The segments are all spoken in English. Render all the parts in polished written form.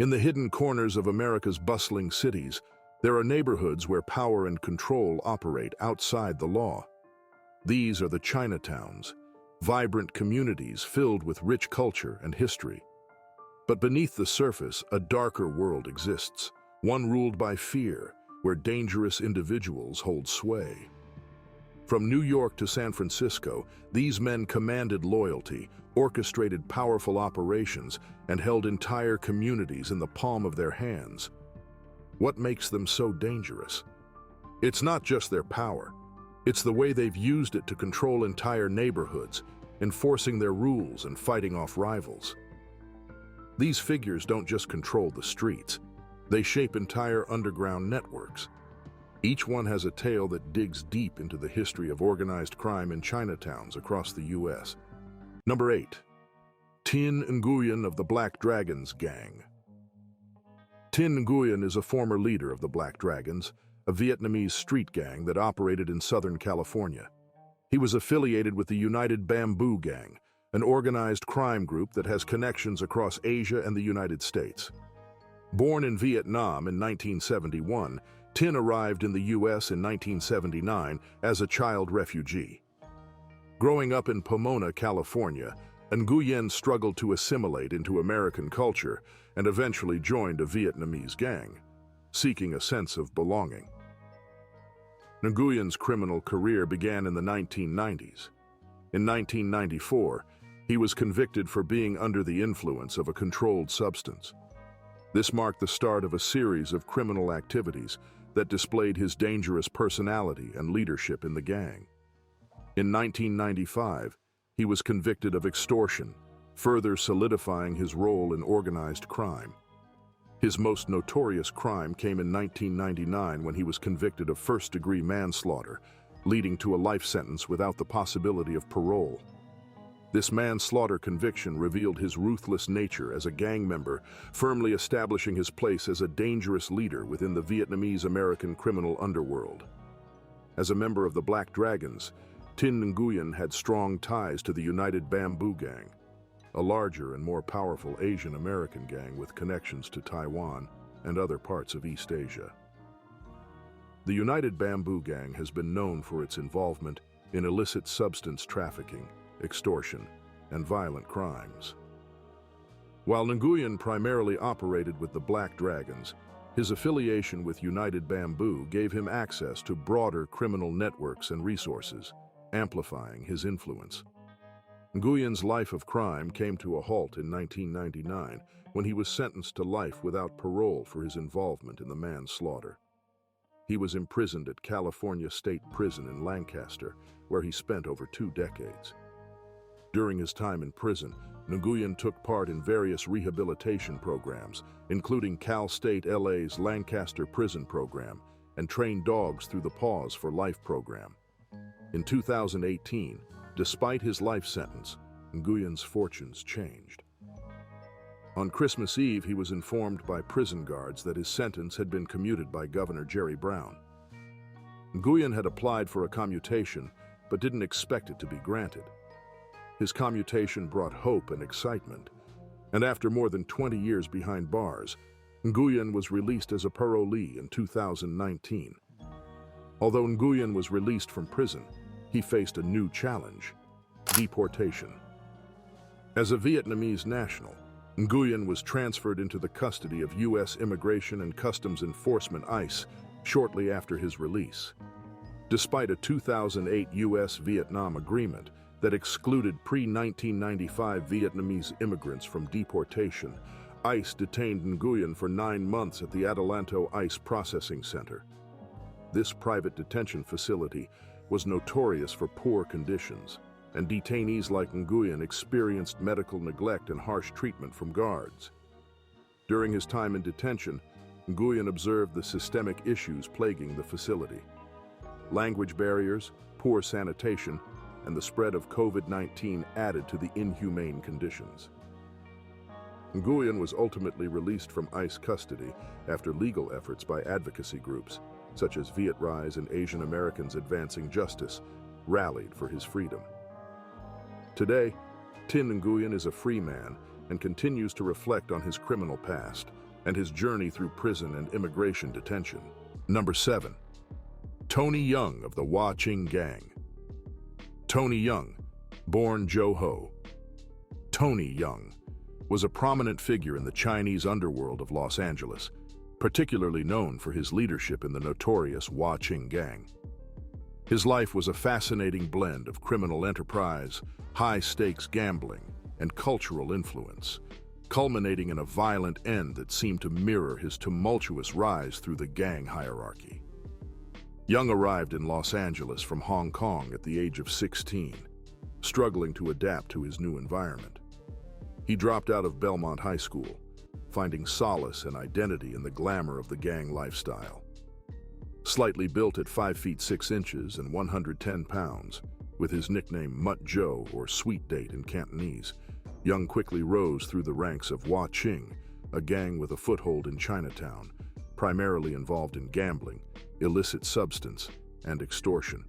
In the hidden corners of America's bustling cities, there are neighborhoods where power and control operate outside the law. These are the Chinatowns, vibrant communities filled with rich culture and history. But beneath the surface, a darker world exists, one ruled by fear, where dangerous individuals hold sway. From New York to San Francisco, these men commanded loyalty, orchestrated powerful operations, and held entire communities in the palm of their hands. What makes them so dangerous? It's not just their power. It's the way they've used it to control entire neighborhoods, enforcing their rules and fighting off rivals. These figures don't just control the streets. They shape entire underground networks. Each one has a tale that digs deep into the history of organized crime in Chinatowns across the U.S. Number 8. Chen Nguyen of the Black Dragons Gang. Chen Nguyen is a former leader of the Black Dragons, a Vietnamese street gang that operated in Southern California. He was affiliated with the United Bamboo Gang, an organized crime group that has connections across Asia and the United States. Born in Vietnam in 1971, Chen arrived in the U.S. in 1979 as a child refugee. Growing up in Pomona, California, Nguyen struggled to assimilate into American culture and eventually joined a Vietnamese gang, seeking a sense of belonging. Nguyen's criminal career began in the 1990s. In 1994, he was convicted for being under the influence of a controlled substance. This marked the start of a series of criminal activities that displayed his dangerous personality and leadership in the gang. In 1995, he was convicted of extortion, further solidifying his role in organized crime. His most notorious crime came in 1999 when he was convicted of first-degree manslaughter, leading to a life sentence without the possibility of parole. This manslaughter conviction revealed his ruthless nature as a gang member, firmly establishing his place as a dangerous leader within the Vietnamese-American criminal underworld. As a member of the Black Dragons, Chen Nguyen had strong ties to the United Bamboo Gang, a larger and more powerful Asian-American gang with connections to Taiwan and other parts of East Asia. The United Bamboo Gang has been known for its involvement in illicit substance trafficking, extortion, and violent crimes. While Nguyen primarily operated with the Black Dragons, his affiliation with United Bamboo gave him access to broader criminal networks and resources, amplifying his influence. Nguyen's life of crime came to a halt in 1999 when he was sentenced to life without parole for his involvement in the manslaughter. He was imprisoned at California State Prison in Lancaster, where he spent over 2 decades. During his time in prison, Nguyen took part in various rehabilitation programs, including Cal State LA's Lancaster Prison Program, and trained dogs through the Paws for Life program. In 2018, despite his life sentence, Nguyen's fortunes changed. On Christmas Eve, he was informed by prison guards that his sentence had been commuted by Governor Jerry Brown. Nguyen had applied for a commutation, but didn't expect it to be granted. His commutation brought hope and excitement, and after more than 20 years behind bars, Nguyen was released as a parolee in 2019. Although Nguyen was released from prison, he faced a new challenge: deportation. As a Vietnamese national, Nguyen was transferred into the custody of U.S. Immigration and Customs Enforcement (ICE) shortly after his release. Despite a 2008 U.S.-Vietnam agreement that excluded pre-1995 Vietnamese immigrants from deportation, ICE detained Nguyen for 9 months at the Adelanto ICE Processing Center. This private detention facility was notorious for poor conditions, and detainees like Nguyen experienced medical neglect and harsh treatment from guards. During his time in detention, Nguyen observed the systemic issues plaguing the facility. Language barriers, poor sanitation, and the spread of COVID-19 added to the inhumane conditions. Nguyen was ultimately released from ICE custody after legal efforts by advocacy groups, such as Viet Rise and Asian Americans Advancing Justice, rallied for his freedom. Today, Chen Nguyen is a free man and continues to reflect on his criminal past, and his journey through prison and immigration detention. Number 7. Tony Young of the Ching Gang. Tony Young, born Zhou Ho. Tony Young was a prominent figure in the Chinese underworld of Los Angeles, particularly known for his leadership in the notorious Ching Gang. His life was a fascinating blend of criminal enterprise, high-stakes gambling, and cultural influence, culminating in a violent end that seemed to mirror his tumultuous rise through the gang hierarchy. Young arrived in Los Angeles from Hong Kong at the age of 16, struggling to adapt to his new environment. He dropped out of Belmont High School, finding solace and identity in the glamour of the gang lifestyle. Slightly built at 5 feet 6 inches and 110 pounds, with his nickname Mutt Joe or Sweet Date in Cantonese, Young quickly rose through the ranks of Ching, a gang with a foothold in Chinatown, primarily involved in gambling, illicit substance, and extortion.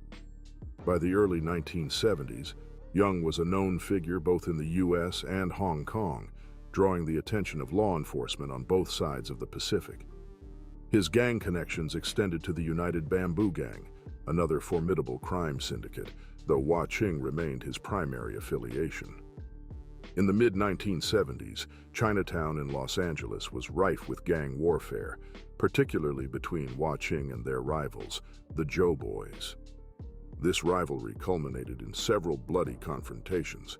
By the early 1970s, Young was a known figure both in the US and Hong Kong, drawing the attention of law enforcement on both sides of the Pacific. His gang connections extended to the United Bamboo Gang, another formidable crime syndicate, though Ching remained his primary affiliation. In the mid-1970s, Chinatown in Los Angeles was rife with gang warfare, particularly between Ching and their rivals, the Joe Boys. This rivalry culminated in several bloody confrontations.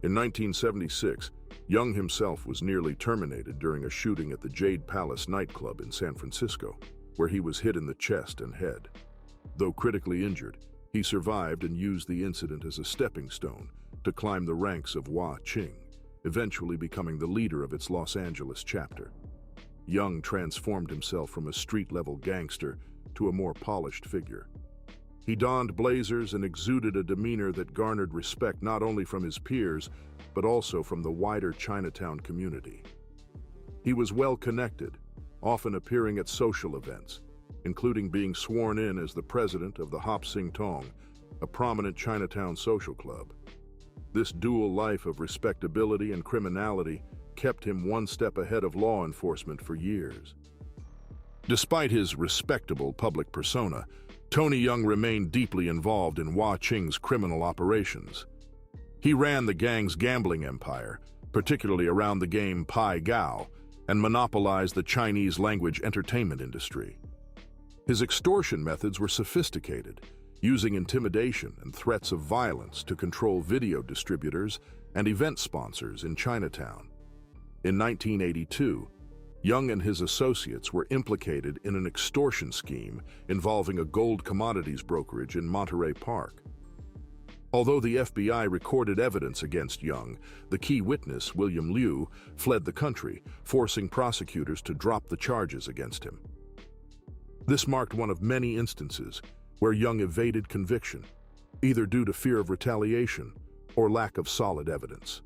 In 1976, Young himself was nearly terminated during a shooting at the Jade Palace nightclub in San Francisco, where he was hit in the chest and head. Though critically injured, he survived and used the incident as a stepping stone to climb the ranks of Ching, eventually becoming the leader of its Los Angeles chapter. Young transformed himself from a street-level gangster to a more polished figure. He donned blazers and exuded a demeanor that garnered respect not only from his peers, but also from the wider Chinatown community. He was well-connected, often appearing at social events, including being sworn in as the president of the Hop Sing Tong, a prominent Chinatown social club. This dual life of respectability and criminality kept him one step ahead of law enforcement for years. Despite his respectable public persona, Tony Young remained deeply involved in Ching's criminal operations. He ran the gang's gambling empire, particularly around the game Pai Gao, and monopolized the Chinese language entertainment industry. His extortion methods were sophisticated, using intimidation and threats of violence to control video distributors and event sponsors in Chinatown. In 1982, Young and his associates were implicated in an extortion scheme involving a gold commodities brokerage in Monterey Park. Although the FBI recorded evidence against Young, the key witness, William Liu, fled the country, forcing prosecutors to drop the charges against him. This marked one of many instances where Young evaded conviction, either due to fear of retaliation or lack of solid evidence.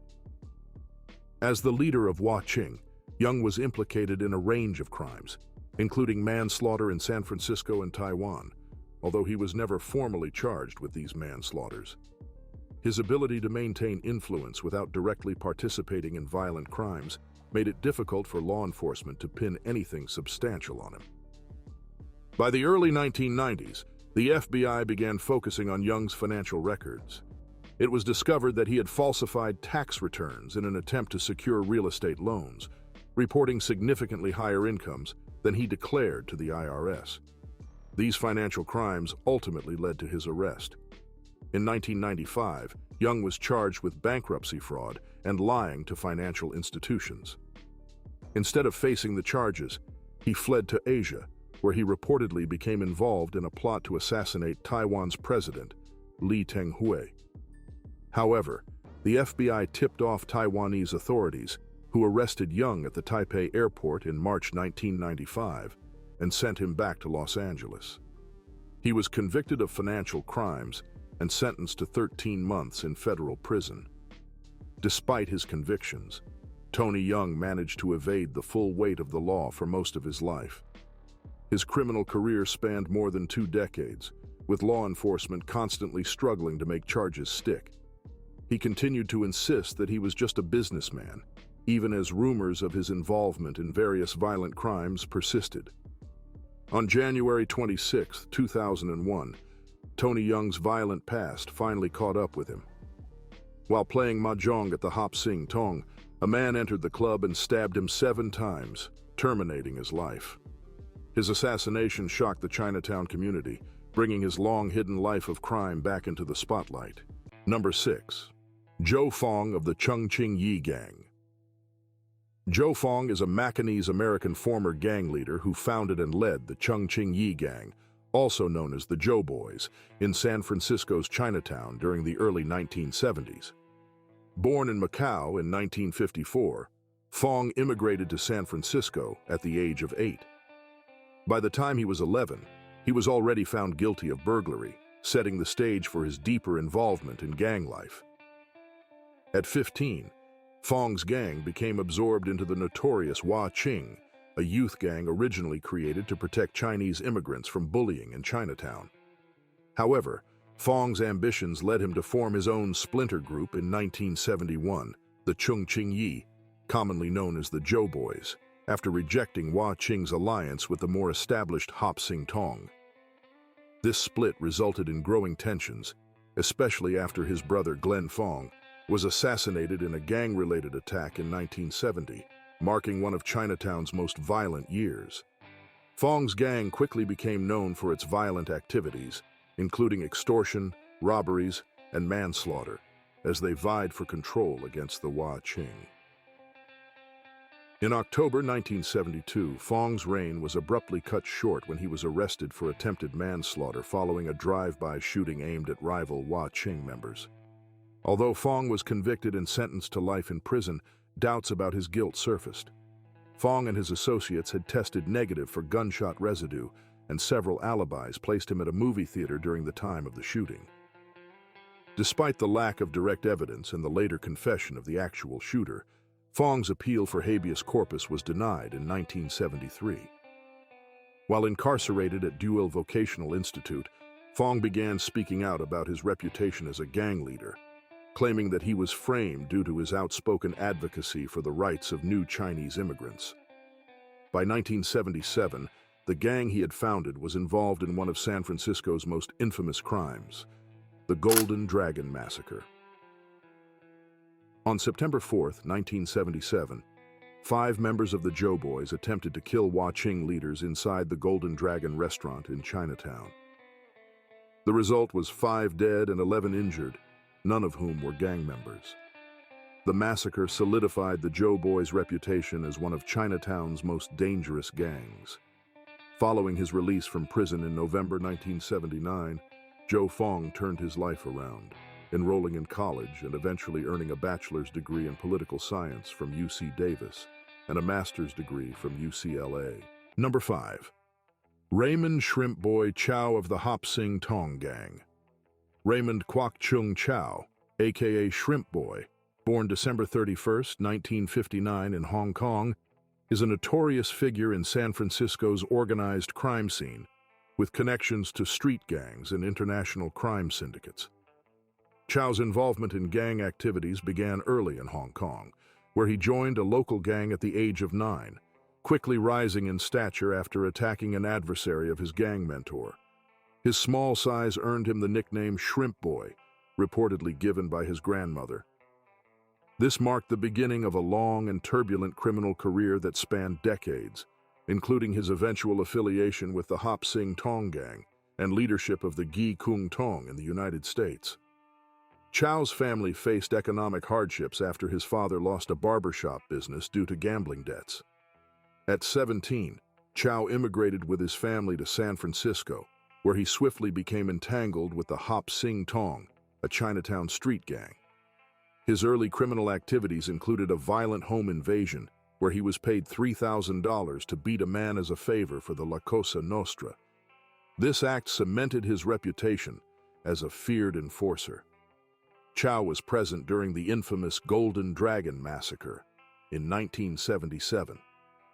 As the leader of Ching, Young was implicated in a range of crimes, including manslaughter in San Francisco and Taiwan, although he was never formally charged with these manslaughters. His ability to maintain influence without directly participating in violent crimes made it difficult for law enforcement to pin anything substantial on him. By the early 1990s, the FBI began focusing on Young's financial records. It was discovered that he had falsified tax returns in an attempt to secure real estate loans, reporting significantly higher incomes than he declared to the IRS. These financial crimes ultimately led to his arrest. In 1995, Young was charged with bankruptcy fraud and lying to financial institutions. Instead of facing the charges, he fled to Asia, where he reportedly became involved in a plot to assassinate Taiwan's president, Lee Teng-hui. However, the FBI tipped off Taiwanese authorities, who arrested Young at the Taipei airport in March 1995 and sent him back to Los Angeles. He was convicted of financial crimes and sentenced to 13 months in federal prison. Despite his convictions, Tony Young managed to evade the full weight of the law for most of his life. His criminal career spanned more than 2 decades, with law enforcement constantly struggling to make charges stick. He continued to insist that he was just a businessman, even as rumors of his involvement in various violent crimes persisted. On January 26, 2001, Tony Young's violent past finally caught up with him. While playing mahjong at the Hop Sing Tong, a man entered the club and stabbed him 7 times, terminating his life. His assassination shocked the Chinatown community, bringing his long-hidden life of crime back into the spotlight. Number 6. Joe Fong of the Ching Yi Gang. Joe Fong is a Macanese-American former gang leader who founded and led the Ching Yi Gang, also known as the Joe Boys, in San Francisco's Chinatown during the early 1970s. Born in Macau in 1954, Fong immigrated to San Francisco at the age of 8. By the time he was 11, he was already found guilty of burglary, setting the stage for his deeper involvement in gang life. At 15, Fong's gang became absorbed into the notorious Ching, a youth gang originally created to protect Chinese immigrants from bullying in Chinatown. However, Fong's ambitions led him to form his own splinter group in 1971, the Ching Yi, commonly known as the Joe Boys, after rejecting Ching's alliance with the more established Hop Sing Tong. This split resulted in growing tensions, especially after his brother Glenn Fong was assassinated in a gang-related attack in 1970, marking one of Chinatown's most violent years. Fong's gang quickly became known for its violent activities, including extortion, robberies, and manslaughter, as they vied for control against the Ching. In October 1972, Fong's reign was abruptly cut short when he was arrested for attempted manslaughter following a drive-by shooting aimed at rival Ching members. Although Fong was convicted and sentenced to life in prison, doubts about his guilt surfaced. Fong and his associates had tested negative for gunshot residue, and several alibis placed him at a movie theater during the time of the shooting. Despite the lack of direct evidence and the later confession of the actual shooter, Fong's appeal for habeas corpus was denied in 1973. While incarcerated at Dual Vocational Institute, Fong began speaking out about his reputation as a gang leader, claiming that he was framed due to his outspoken advocacy for the rights of new Chinese immigrants. By 1977, the gang he had founded was involved in one of San Francisco's most infamous crimes, the Golden Dragon Massacre. On September 4, 1977, 5 members of the Joe Boys attempted to kill Ching leaders inside the Golden Dragon restaurant in Chinatown. The result was 5 dead and 11 injured, none of whom were gang members. The massacre solidified the Joe Boys' reputation as one of Chinatown's most dangerous gangs. Following his release from prison in November 1979, Joe Fong turned his life around, enrolling in college and eventually earning a bachelor's degree in political science from UC Davis and a master's degree from UCLA. Number 5. Raymond Shrimp Boy Chow of the Hop Sing Tong Gang. Raymond Kwok Chung Chow, aka Shrimp Boy, born December 31, 1959 in Hong Kong, is a notorious figure in San Francisco's organized crime scene, with connections to street gangs and international crime syndicates. Chow's involvement in gang activities began early in Hong Kong, where he joined a local gang at the age of 9, quickly rising in stature after attacking an adversary of his gang mentor. His small size earned him the nickname Shrimp Boy, reportedly given by his grandmother. This marked the beginning of a long and turbulent criminal career that spanned decades, including his eventual affiliation with the Hop Sing Tong Gang and leadership of the Gi Kung Tong in the United States. Chow's family faced economic hardships after his father lost a barbershop business due to gambling debts. At 17, Chow immigrated with his family to San Francisco, where he swiftly became entangled with the Hop Sing Tong, a Chinatown street gang. His early criminal activities included a violent home invasion, where he was paid $3,000 to beat a man as a favor for the La Cosa Nostra. This act cemented his reputation as a feared enforcer. Chow was present during the infamous Golden Dragon Massacre in 1977,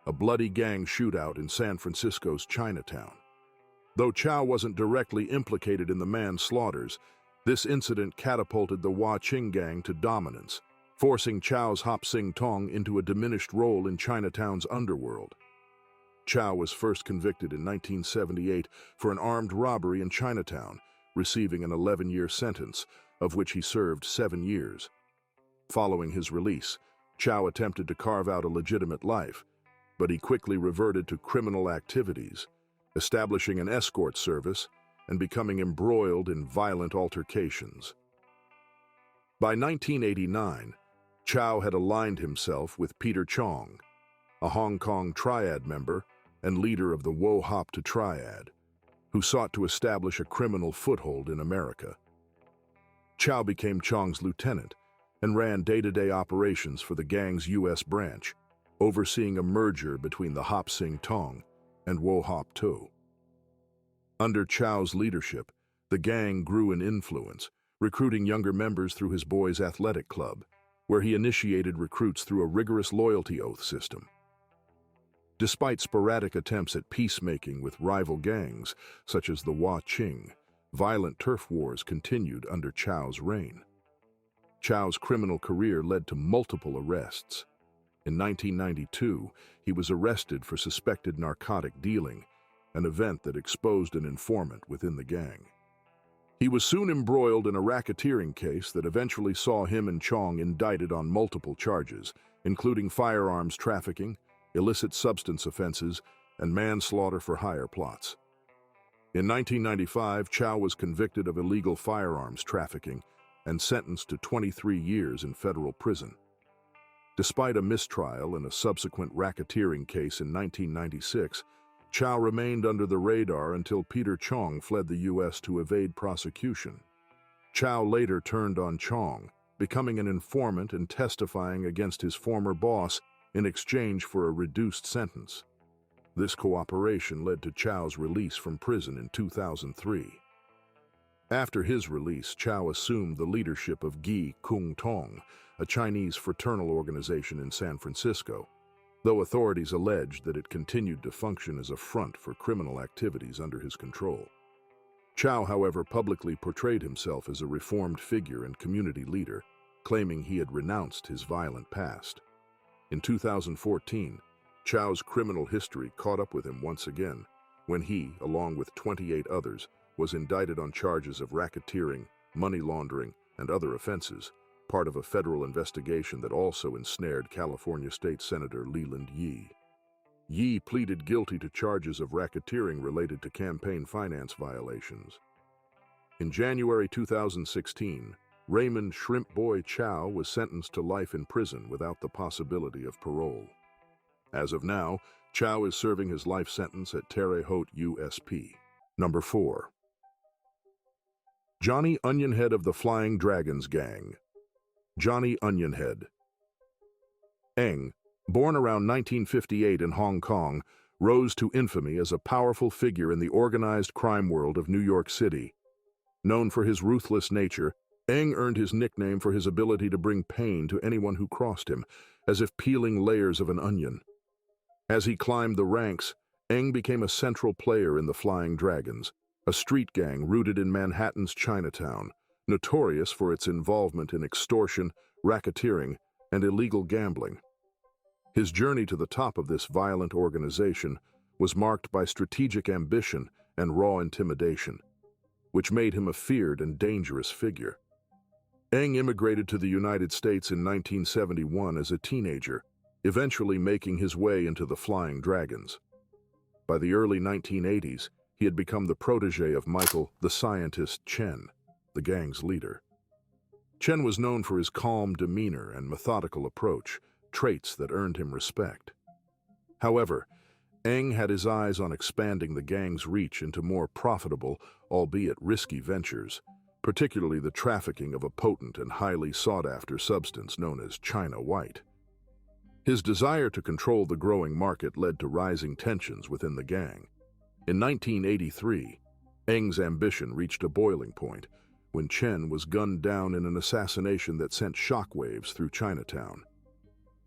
a bloody gang shootout in San Francisco's Chinatown. Though Chow wasn't directly implicated in the manslaughters, this incident catapulted the Ching gang to dominance, forcing Chow's Hop Sing Tong into a diminished role in Chinatown's underworld. Chow was first convicted in 1978 for an armed robbery in Chinatown, receiving an 11-year sentence, of which he served 7 years. Following his release, Chow attempted to carve out a legitimate life, but he quickly reverted to criminal activities, establishing an escort service and becoming embroiled in violent altercations. By 1989, Chow had aligned himself with Peter Chong, a Hong Kong Triad member and leader of the Wo Hop to Triad, who sought to establish a criminal foothold in America. Chow became Chong's lieutenant and ran day-to-day operations for the gang's U.S. branch, overseeing a merger between the Hop Sing Tong and Wo Hop To. Under Chow's leadership, the gang grew in influence, recruiting younger members through his boys' athletic club, where he initiated recruits through a rigorous loyalty oath system. Despite sporadic attempts at peacemaking with rival gangs, such as the Ching, violent turf wars continued under Chow's reign. Chow's criminal career led to multiple arrests. In 1992, he was arrested for suspected narcotic dealing, an event that exposed an informant within the gang. He was soon embroiled in a racketeering case that eventually saw him and Chong indicted on multiple charges, including firearms trafficking, illicit substance offenses, and manslaughter for hire plots. In 1995, Chow was convicted of illegal firearms trafficking and sentenced to 23 years in federal prison. Despite a mistrial and a subsequent racketeering case in 1996, Chow remained under the radar until Peter Chong fled the U.S. to evade prosecution. Chow later turned on Chong, becoming an informant and testifying against his former boss in exchange for a reduced sentence. This cooperation led to Chow's release from prison in 2003. After his release, Chow assumed the leadership of Gi Kung Tong, a Chinese fraternal organization in San Francisco, though authorities alleged that it continued to function as a front for criminal activities under his control. Chow, however, publicly portrayed himself as a reformed figure and community leader, claiming he had renounced his violent past. In 2014, Chow's criminal history caught up with him once again, when he, along with 28 others, was indicted on charges of racketeering, money laundering, and other offenses, part of a federal investigation that also ensnared California State Senator Leland Yee. Yee pleaded guilty to charges of racketeering related to campaign finance violations. In January 2016, Raymond Shrimp Boy Chow was sentenced to life in prison without the possibility of parole. As of now, Chow is serving his life sentence at Terre Haute USP. Number 4. Johnny Onionhead of the Flying Dragons Gang. Johnny Onionhead. Eng, born around 1958 in Hong Kong, rose to infamy as a powerful figure in the organized crime world of New York City. Known for his ruthless nature, Eng earned his nickname for his ability to bring pain to anyone who crossed him, as if peeling layers of an onion. As he climbed the ranks, Eng became a central player in the Flying Dragons, a street gang rooted in Manhattan's Chinatown, notorious for its involvement in extortion, racketeering, and illegal gambling. His journey to the top of this violent organization was marked by strategic ambition and raw intimidation, which made him a feared and dangerous figure. Eng immigrated to the United States in 1971 as a teenager, eventually making his way into the Flying Dragons. By the early 1980s, he had become the protege of Michael, the scientist Chen, the gang's leader. Chen was known for his calm demeanor and methodical approach, traits that earned him respect. However, Eng had his eyes on expanding the gang's reach into more profitable, albeit risky ventures, particularly the trafficking of a potent and highly sought-after substance known as China White. His desire to control the growing market led to rising tensions within the gang. In 1983, Eng's ambition reached a boiling point when Chen was gunned down in an assassination that sent shockwaves through Chinatown.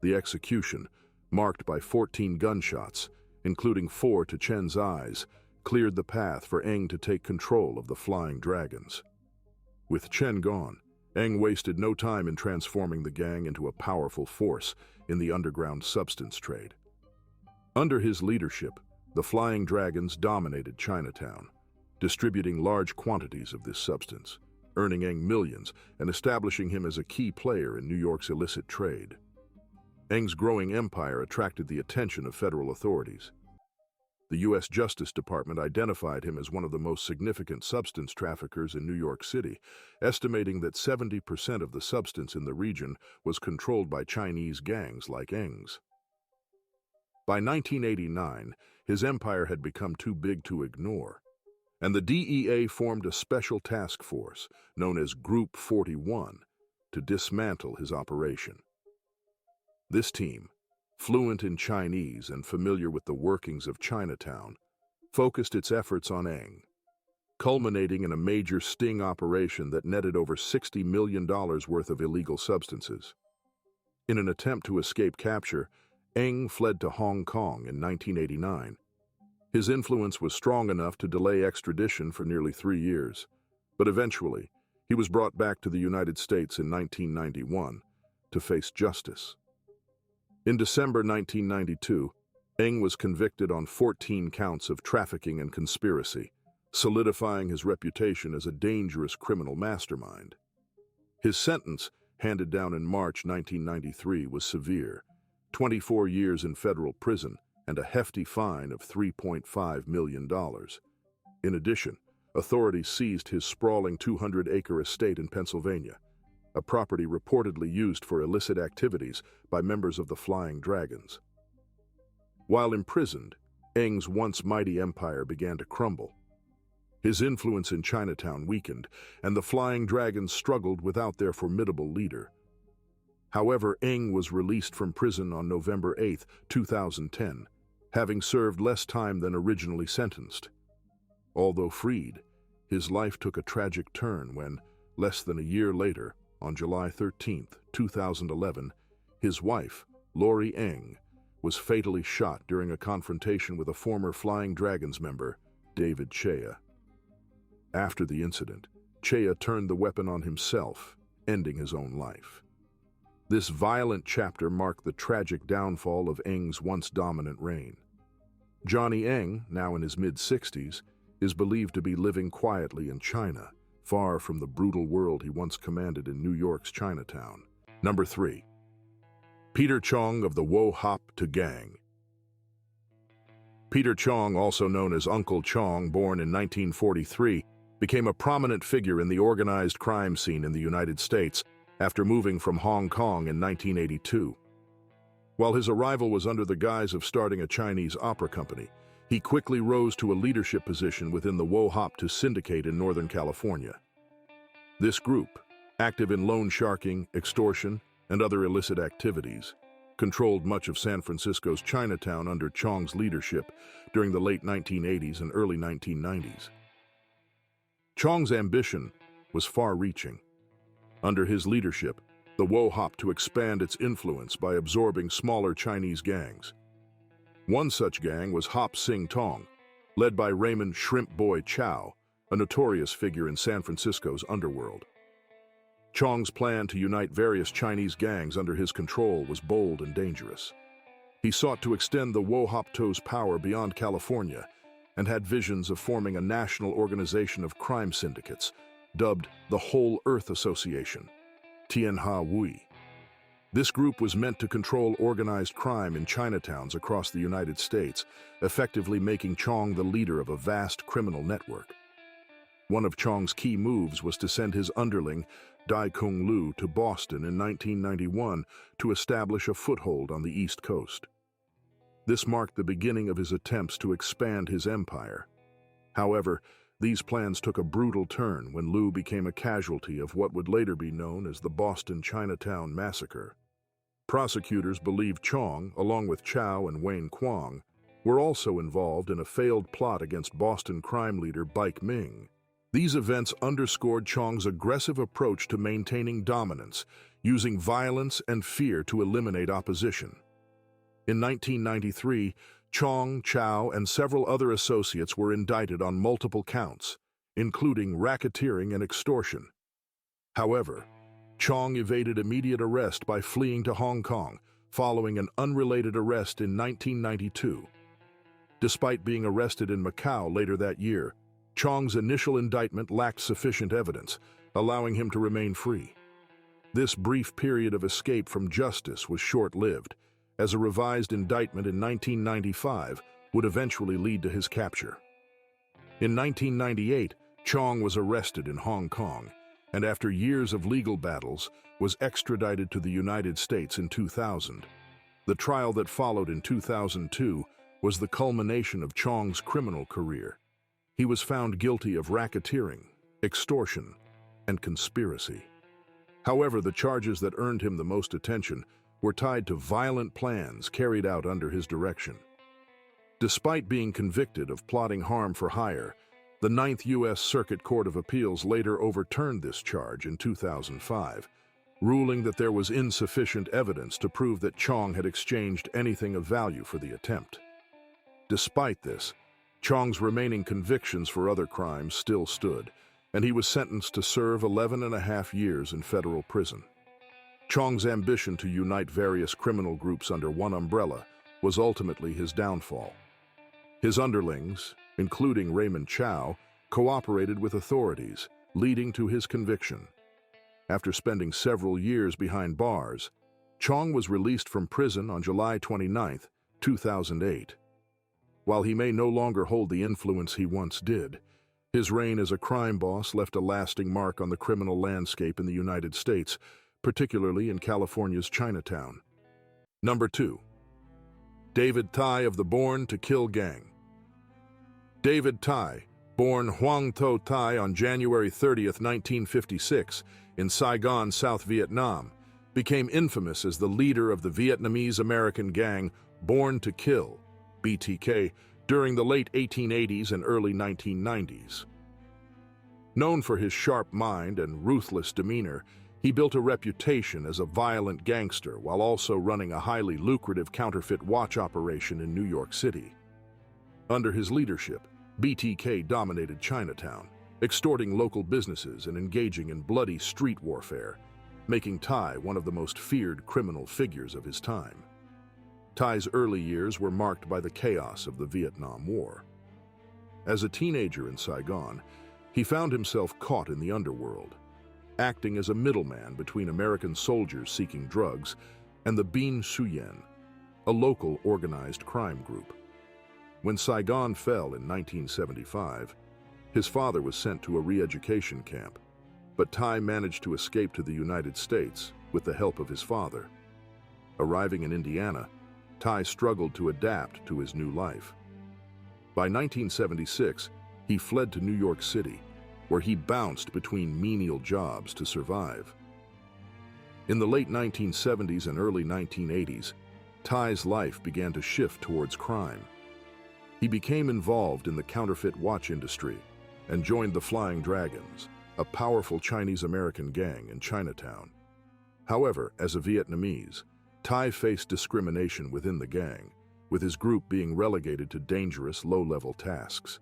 The execution, marked by 14 gunshots, including 4 to Chen's eyes, cleared the path for Eng to take control of the Flying Dragons. With Chen gone, Eng wasted no time in transforming the gang into a powerful force in the underground substance trade. Under his leadership, the Flying Dragons dominated Chinatown, distributing large quantities of this substance, earning Eng millions and establishing him as a key player in New York's illicit trade. Eng's growing empire attracted the attention of federal authorities. The U.S. Justice Department identified him as one of the most significant substance traffickers in New York City, estimating that 70% of the substance in the region was controlled by Chinese gangs like Eng's. By 1989, his empire had become too big to ignore, and the DEA formed a special task force, known as Group 41, to dismantle his operation. This team, fluent in Chinese and familiar with the workings of Chinatown, focused its efforts on Eng, culminating in a major sting operation that netted over $60 million worth of illegal substances. In an attempt to escape capture, Eng fled to Hong Kong in 1989. His influence was strong enough to delay extradition for nearly 3 years, but eventually he was brought back to the United States in 1991 to face justice. In December 1992, Eng was convicted on 14 counts of trafficking and conspiracy, solidifying his reputation as a dangerous criminal mastermind. His sentence, handed down in March 1993, was severe: 24 years in federal prison and a hefty fine of $3.5 million. In addition, authorities seized his sprawling 200-acre estate in Pennsylvania, a property reportedly used for illicit activities by members of the Flying Dragons. While imprisoned, Eng's once mighty empire began to crumble. His influence in Chinatown weakened, and the Flying Dragons struggled without their formidable leader. However, Eng was released from prison on November 8, 2010, having served less time than originally sentenced. Although freed, his life took a tragic turn when, less than a year later, on July 13, 2011, his wife, Lori Eng, was fatally shot during a confrontation with a former Flying Dragons member, David Chea. After the incident, Chea turned the weapon on himself, ending his own life. This violent chapter marked the tragic downfall of Eng's once dominant reign. Johnny Eng, now in his mid-60s, is believed to be living quietly in China, far from the brutal world he once commanded in New York's Chinatown. Number 3. Peter Chong of the Wo Hop to Gang. Peter Chong, also known as Uncle Chong, born in 1943, became a prominent figure in the organized crime scene in the United States after moving from Hong Kong in 1982. While his arrival was under the guise of starting a Chinese opera company, he quickly rose to a leadership position within the Wo Hop to Syndicate in Northern California. This group, active in loan sharking, extortion, and other illicit activities, controlled much of San Francisco's Chinatown under Chong's leadership during the late 1980s and early 1990s. Chong's ambition was far-reaching. Under his leadership, the Wo Hop to expand its influence by absorbing smaller Chinese gangs. One such gang was Hop Sing Tong, led by Raymond Shrimp Boy Chow, a notorious figure in San Francisco's underworld. Chong's plan to unite various Chinese gangs under his control was bold and dangerous. He sought to extend the Wo Hop To's power beyond California and had visions of forming a national organization of crime syndicates, dubbed the Whole Earth Association, Tien Ha Wui. This group was meant to control organized crime in Chinatowns across the United States, effectively making Chong the leader of a vast criminal network. One of Chong's key moves was to send his underling, Dai Kung Lu, to Boston in 1991 to establish a foothold on the East Coast. This marked the beginning of his attempts to expand his empire. However, these plans took a brutal turn when Lu became a casualty of what would later be known as the Boston Chinatown Massacre. Prosecutors believe Chong, along with Chow and Wayne Kwong, were also involved in a failed plot against Boston crime leader Bike Ming. These events underscored Chong's aggressive approach to maintaining dominance, using violence and fear to eliminate opposition. In 1993, Chong, Chow, and several other associates were indicted on multiple counts, including racketeering and extortion. However, Chong evaded immediate arrest by fleeing to Hong Kong, following an unrelated arrest in 1992. Despite being arrested in Macau later that year, Chong's initial indictment lacked sufficient evidence, allowing him to remain free. This brief period of escape from justice was short-lived, as a revised indictment in 1995 would eventually lead to his capture. In 1998, Chong was arrested in Hong Kong, and after years of legal battles, was extradited to the United States in 2000. The trial that followed in 2002 was the culmination of Chong's criminal career. He was found guilty of racketeering, extortion, and conspiracy. However, the charges that earned him the most attention were tied to violent plans carried out under his direction. Despite being convicted of plotting harm for hire, the Ninth U.S. Circuit Court of Appeals later overturned this charge in 2005, ruling that there was insufficient evidence to prove that Chong had exchanged anything of value for the attempt. Despite this, Chong's remaining convictions for other crimes still stood, and he was sentenced to serve 11.5 years in federal prison. Chong's ambition to unite various criminal groups under one umbrella was ultimately his downfall. His underlings, including Raymond Chow, cooperated with authorities, leading to his conviction. After spending several years behind bars, Chong was released from prison on July 29, 2008. While he may no longer hold the influence he once did, his reign as a crime boss left a lasting mark on the criminal landscape in the United States, particularly in California's Chinatown. Number 2. David Tai of the Born to Kill Gang. David Tai, born Hoang Tho Tai on January 30, 1956, in Saigon, South Vietnam, became infamous as the leader of the Vietnamese-American gang Born to Kill, BTK, during the late 1880s and early 1990s. Known for his sharp mind and ruthless demeanor, he built a reputation as a violent gangster while also running a highly lucrative counterfeit watch operation in New York City. Under his leadership, BTK dominated Chinatown, extorting local businesses and engaging in bloody street warfare, making Tai one of the most feared criminal figures of his time. Tai's early years were marked by the chaos of the Vietnam War. As a teenager in Saigon, he found himself caught in the underworld, acting as a middleman between American soldiers seeking drugs and the Binh Xuyen, a local organized crime group. When Saigon fell in 1975, his father was sent to a re-education camp, but Tai managed to escape to the United States with the help of his father. Arriving in Indiana, Tai struggled to adapt to his new life. By 1976, he fled to New York City, where he bounced between menial jobs to survive. In the late 1970s and early 1980s, Tai's life began to shift towards crime. He became involved in the counterfeit watch industry and joined the Flying Dragons, a powerful Chinese-American gang in Chinatown. However, as a Vietnamese, Tai faced discrimination within the gang, with his group being relegated to dangerous, low-level tasks.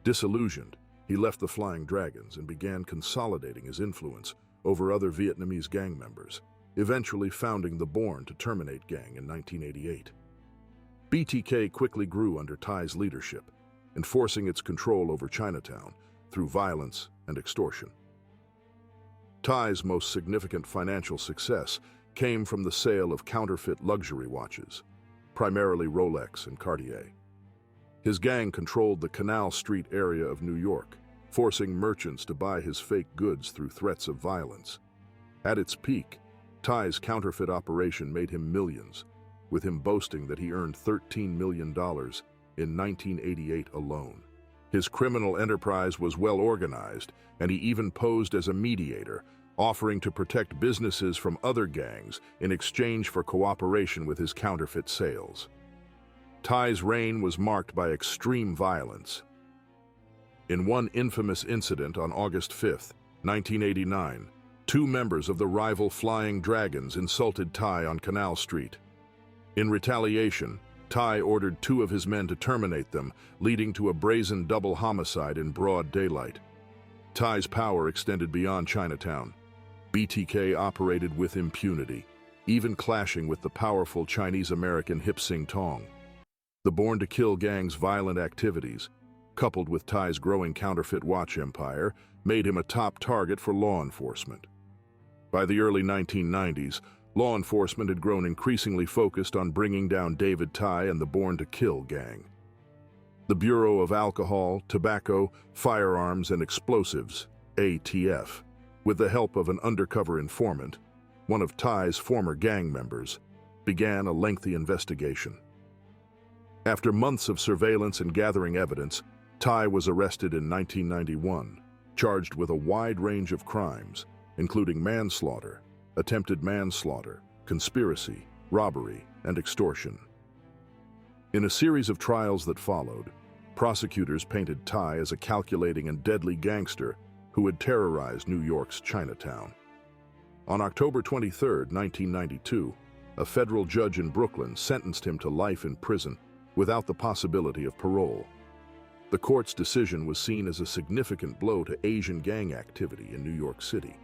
Disillusioned, he left the Flying Dragons and began consolidating his influence over other Vietnamese gang members, eventually founding the Born to Terminate gang in 1988. BTK quickly grew under Tai's leadership, enforcing its control over Chinatown through violence and extortion. Tai's most significant financial success came from the sale of counterfeit luxury watches, primarily Rolex and Cartier. His gang controlled the Canal Street area of New York, forcing merchants to buy his fake goods through threats of violence. At its peak, Tai's counterfeit operation made him millions, with him boasting that he earned $13 million in 1988 alone. His criminal enterprise was well organized, and he even posed as a mediator, offering to protect businesses from other gangs in exchange for cooperation with his counterfeit sales. Tai's reign was marked by extreme violence. In one infamous incident on August 5, 1989, two members of the rival Flying Dragons insulted Tai on Canal Street. In retaliation, Tai ordered two of his men to terminate them, leading to a brazen double homicide in broad daylight. Tai's power extended beyond Chinatown. BTK operated with impunity, even clashing with the powerful Chinese-American Hip Sing Tong. The Born to Kill gang's violent activities, coupled with Thai's growing counterfeit watch empire, made him a top target for law enforcement. By the early 1990s, law enforcement had grown increasingly focused on bringing down David Thai and the Born to Kill gang. The Bureau of Alcohol, Tobacco, Firearms, and Explosives, ATF, with the help of an undercover informant, one of Thai's former gang members, began a lengthy investigation. After months of surveillance and gathering evidence, Thai was arrested in 1991, charged with a wide range of crimes, including manslaughter, attempted manslaughter, conspiracy, robbery, and extortion. In a series of trials that followed, prosecutors painted Thai as a calculating and deadly gangster who had terrorized New York's Chinatown. On October 23, 1992, a federal judge in Brooklyn sentenced him to life in prison without the possibility of parole. The court's decision was seen as a significant blow to Asian gang activity in New York City,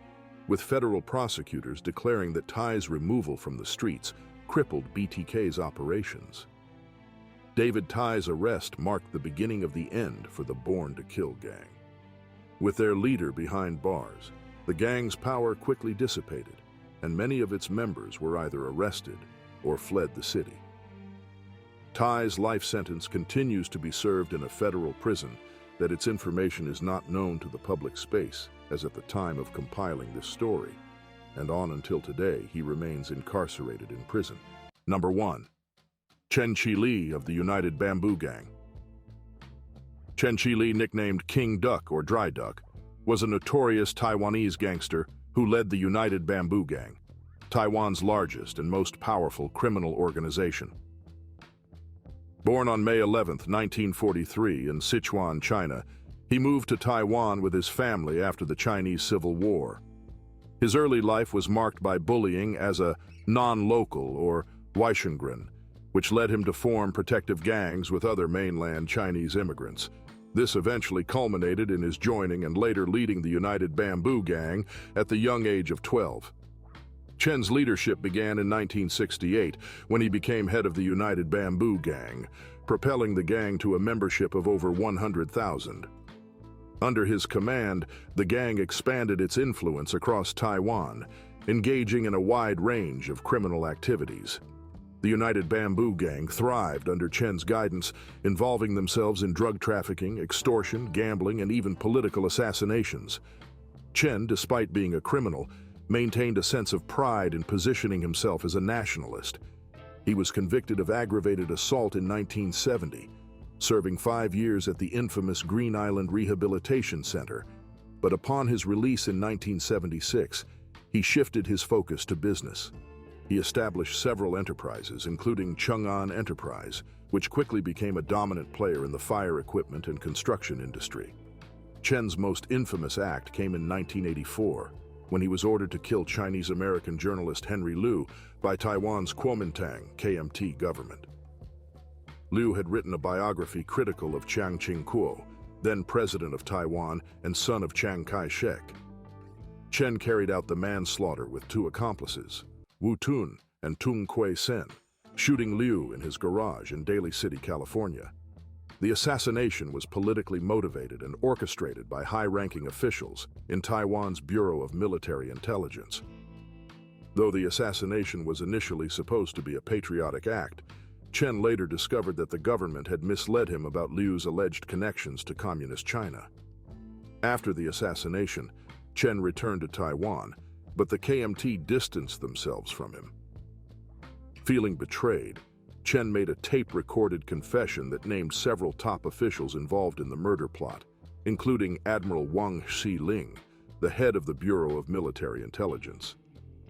with federal prosecutors declaring that Thai's removal from the streets crippled BTK's operations. David Thai's arrest marked the beginning of the end for the Born to Kill gang. With their leader behind bars, the gang's power quickly dissipated, and many of its members were either arrested or fled the city. Thai's life sentence continues to be served in a federal prison that its information is not known to the public space, as at the time of compiling this story, and on until today he remains incarcerated in prison. Number 1. Chen Chuli of the United Bamboo Gang. Chen Chuli, nicknamed King Duck or Dry Duck, was a notorious Taiwanese gangster who led the United Bamboo Gang, Taiwan's largest and most powerful criminal organization. Born on May 11, 1943, in Sichuan, China, he moved to Taiwan with his family after the Chinese Civil War. His early life was marked by bullying as a non-local or Weishengren, which led him to form protective gangs with other mainland Chinese immigrants. This eventually culminated in his joining and later leading the United Bamboo Gang at the young age of 12. Chen's leadership began in 1968 when he became head of the United Bamboo Gang, propelling the gang to a membership of over 100,000. Under his command, the gang expanded its influence across Taiwan, engaging in a wide range of criminal activities. The United Bamboo Gang thrived under Chen's guidance, involving themselves in drug trafficking, extortion, gambling, and even political assassinations. Chen, despite being a criminal, maintained a sense of pride in positioning himself as a nationalist. He was convicted of aggravated assault in 1970, serving 5 years at the infamous Green Island Rehabilitation Center. But upon his release in 1976, he shifted his focus to business. He established several enterprises, including Chang'an Enterprise, which quickly became a dominant player in the fire equipment and construction industry. Chen's most infamous act came in 1984, when he was ordered to kill Chinese-American journalist Henry Liu by Taiwan's Kuomintang KMT government. Liu had written a biography critical of Chiang Ching-kuo, then president of Taiwan and son of Chiang Kai-shek. Chen carried out the manslaughter with 2 accomplices, Wu Tun and Tung Kwe Sen, shooting Liu in his garage in Daly City, California. The assassination was politically motivated and orchestrated by high-ranking officials in Taiwan's Bureau of Military Intelligence. Though the assassination was initially supposed to be a patriotic act, Chen later discovered that the government had misled him about Liu's alleged connections to Communist China. After the assassination, Chen returned to Taiwan, but the KMT distanced themselves from him. Feeling betrayed, Chen made a tape-recorded confession that named several top officials involved in the murder plot, including Admiral Wang Xiling, the head of the Bureau of Military Intelligence.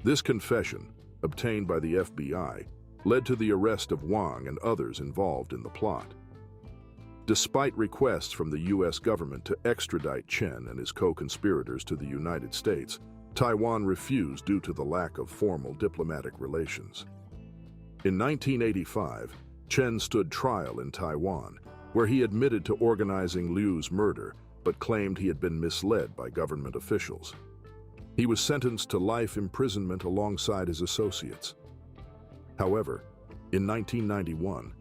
This confession, obtained by the FBI, led to the arrest of Wang and others involved in the plot. Despite requests from the U.S. government to extradite Chen and his co-conspirators to the United States, Taiwan refused due to the lack of formal diplomatic relations. In 1985, Chen stood trial in Taiwan, where he admitted to organizing Liu's murder, but claimed he had been misled by government officials. He was sentenced to life imprisonment alongside his associates. However, in 1991,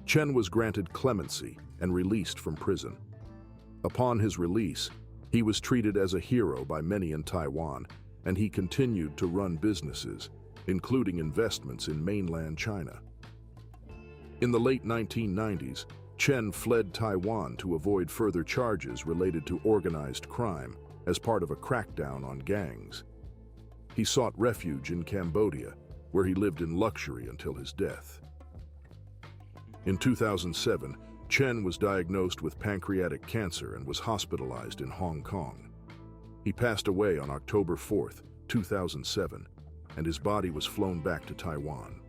Chen was granted clemency and released from prison. Upon his release, he was treated as a hero by many in Taiwan, and he continued to run businesses, including investments in mainland China. In the late 1990s, Chen fled Taiwan to avoid further charges related to organized crime as part of a crackdown on gangs. He sought refuge in Cambodia, where he lived in luxury until his death. In 2007, Chen was diagnosed with pancreatic cancer and was hospitalized in Hong Kong. He passed away on October 4, 2007, and his body was flown back to Taiwan.